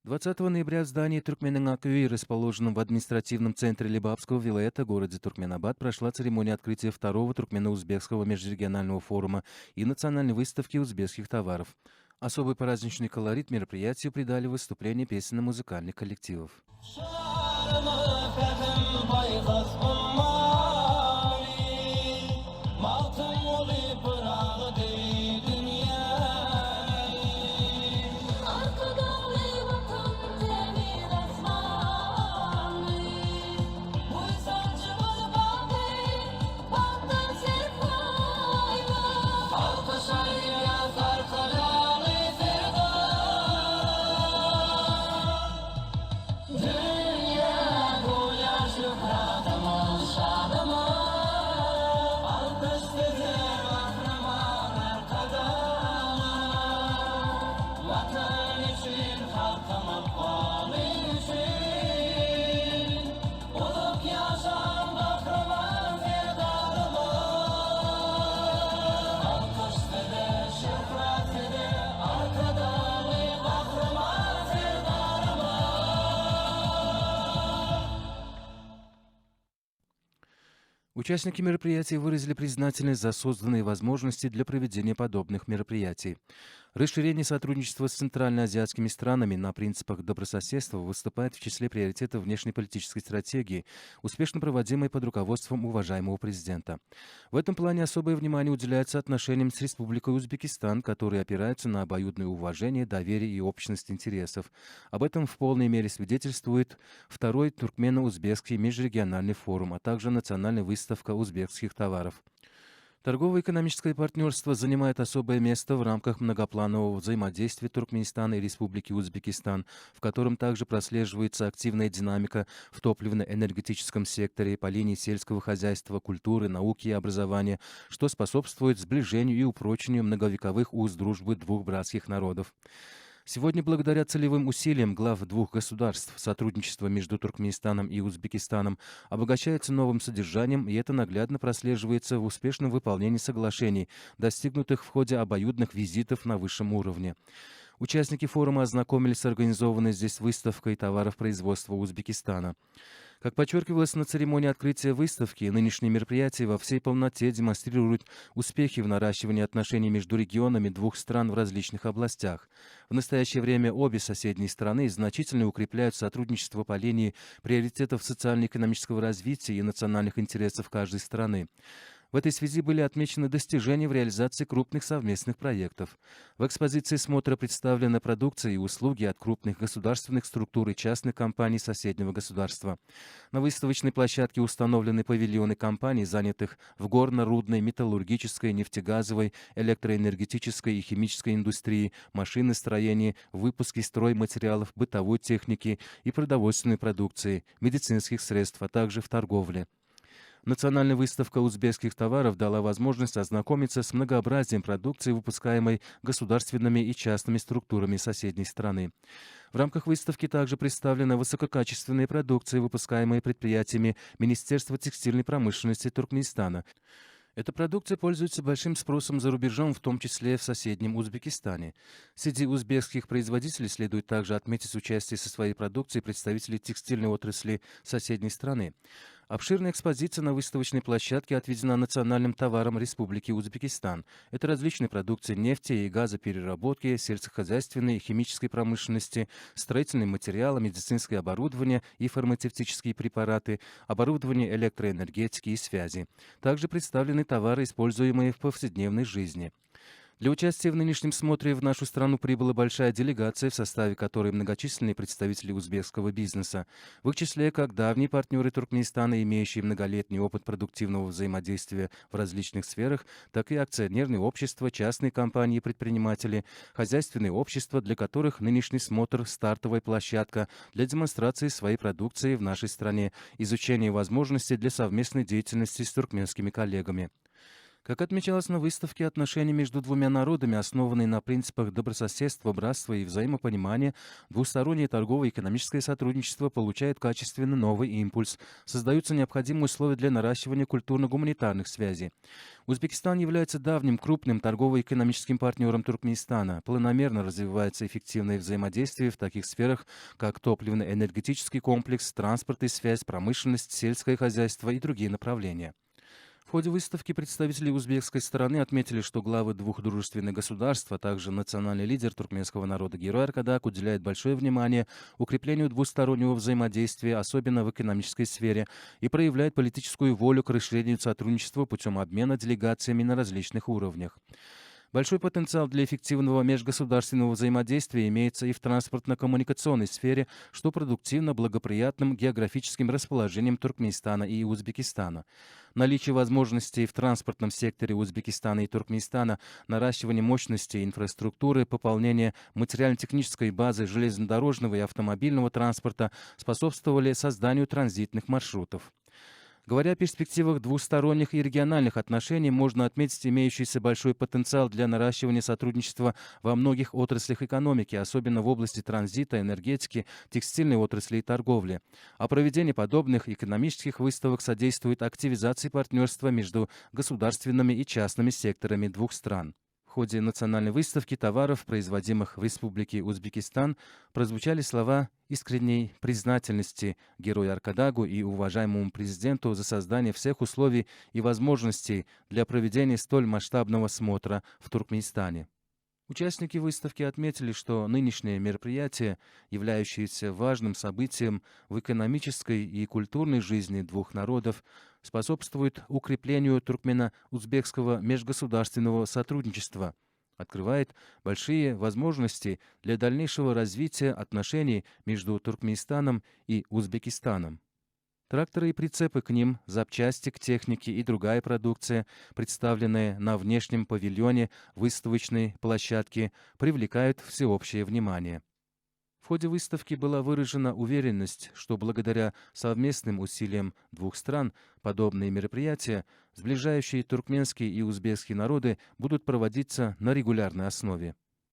20 ноября в здании Туркменангакви, расположенном в административном центре Лебабского вилайета, городе Туркменабад, прошла церемония открытия второго туркмено-узбекского межрегионального форума и национальной выставки узбекских товаров. Особый праздничный колорит мероприятию придали выступления песенно-музыкальных коллективов. Участники мероприятия выразили признательность за созданные возможности для проведения подобных мероприятий. Расширение сотрудничества с центральноазиатскими странами на принципах добрососедства выступает в числе приоритетов внешнеполитической стратегии, успешно проводимой под руководством уважаемого президента. В этом плане особое внимание уделяется отношениям с Республикой Узбекистан, которые опираются на обоюдное уважение, доверие и общность интересов. Об этом в полной мере свидетельствует второй туркмено-узбекский межрегиональный форум, а также национальная выставка узбекских товаров. Торгово-экономическое партнерство занимает особое место в рамках многопланового взаимодействия Туркменистана и Республики Узбекистан, в котором также прослеживается активная динамика в топливно-энергетическом секторе по линии сельского хозяйства, культуры, науки и образования, что способствует сближению и упрочению многовековых уз дружбы двух братских народов. Сегодня, благодаря целевым усилиям глав двух государств, сотрудничество между Туркменистаном и Узбекистаном обогащается новым содержанием, и это наглядно прослеживается в успешном выполнении соглашений, достигнутых в ходе обоюдных визитов на высшем уровне. Участники форума ознакомились с организованной здесь выставкой товаров производства Узбекистана. Как подчеркивалось на церемонии открытия выставки, нынешние мероприятия во всей полноте демонстрируют успехи в наращивании отношений между регионами двух стран в различных областях. В настоящее время обе соседние страны значительно укрепляют сотрудничество по линии приоритетов социально-экономического развития и национальных интересов каждой страны. В этой связи были отмечены достижения в реализации крупных совместных проектов. В экспозиции смотра представлена продукция и услуги от крупных государственных структур и частных компаний соседнего государства. На выставочной площадке установлены павильоны компаний, занятых в горно-рудной, металлургической, нефтегазовой, электроэнергетической и химической индустрии, машиностроении, выпуске стройматериалов, бытовой техники и продовольственной продукции, медицинских средств, а также в торговле. Национальная выставка узбекских товаров дала возможность ознакомиться с многообразием продукции, выпускаемой государственными и частными структурами соседней страны. В рамках выставки также представлена высококачественная продукция, выпускаемая предприятиями Министерства текстильной промышленности Туркменистана. Эта продукция пользуется большим спросом за рубежом, в том числе в соседнем Узбекистане. Среди узбекских производителей следует также отметить участие со своей продукцией представителей текстильной отрасли соседней страны. Обширная экспозиция на выставочной площадке отведена национальным товарам Республики Узбекистан. Это различные продукции нефти и газопереработки, сельскохозяйственной и химической промышленности, строительные материалы, медицинское оборудование и фармацевтические препараты, оборудование электроэнергетики и связи. Также представлены товары, используемые в повседневной жизни. Для участия в нынешнем смотре в нашу страну прибыла большая делегация, в составе которой многочисленные представители узбекского бизнеса. В их числе как давние партнеры Туркменистана, имеющие многолетний опыт продуктивного взаимодействия в различных сферах, так и акционерные общества, частные компании и предприниматели, хозяйственные общества, для которых нынешний смотр – стартовая площадка для демонстрации своей продукции в нашей стране, изучения возможностей для совместной деятельности с туркменскими коллегами. Как отмечалось на выставке, отношения между двумя народами, основанные на принципах добрососедства, братства и взаимопонимания, двустороннее торговое и экономическое сотрудничество получает качественно новый импульс. Создаются необходимые условия для наращивания культурно-гуманитарных связей. Узбекистан является давним крупным торгово-экономическим партнером Туркменистана. Планомерно развивается эффективное взаимодействие в таких сферах, как топливно-энергетический комплекс, транспорт и связь, промышленность, сельское хозяйство и другие направления. В ходе выставки представители узбекской стороны отметили, что главы двух дружественных государств, а также национальный лидер туркменского народа Герой Аркадак уделяет большое внимание укреплению двустороннего взаимодействия, особенно в экономической сфере, и проявляет политическую волю к расширению сотрудничества путем обмена делегациями на различных уровнях. Большой потенциал для эффективного межгосударственного взаимодействия имеется и в транспортно-коммуникационной сфере, что продуктивно благоприятным географическим расположением Туркменистана и Узбекистана. Наличие возможностей в транспортном секторе Узбекистана и Туркменистана, наращивание мощности инфраструктуры, пополнение материально-технической базы железнодорожного и автомобильного транспорта способствовали созданию транзитных маршрутов. Говоря о перспективах двусторонних и региональных отношений, можно отметить имеющийся большой потенциал для наращивания сотрудничества во многих отраслях экономики, особенно в области транзита, энергетики, текстильной отрасли и торговли. А проведение подобных экономических выставок содействует активизации партнерства между государственными и частными секторами двух стран. В ходе национальной выставки товаров, производимых в Республике Узбекистан, прозвучали слова искренней признательности герою Аркадагу и уважаемому президенту за создание всех условий и возможностей для проведения столь масштабного смотра в Туркменистане. Участники выставки отметили, что нынешнее мероприятие, являющееся важным событием в экономической и культурной жизни двух народов, способствует укреплению туркмено-узбекского межгосударственного сотрудничества, открывает большие возможности для дальнейшего развития отношений между Туркменистаном и Узбекистаном. Тракторы и прицепы к ним, запчасти к технике и другая продукция, представленная на внешнем павильоне выставочной площадки, привлекают всеобщее внимание. В ходе выставки была выражена уверенность, что благодаря совместным усилиям двух стран подобные мероприятия, сближающие туркменские и узбекские народы, будут проводиться на регулярной основе.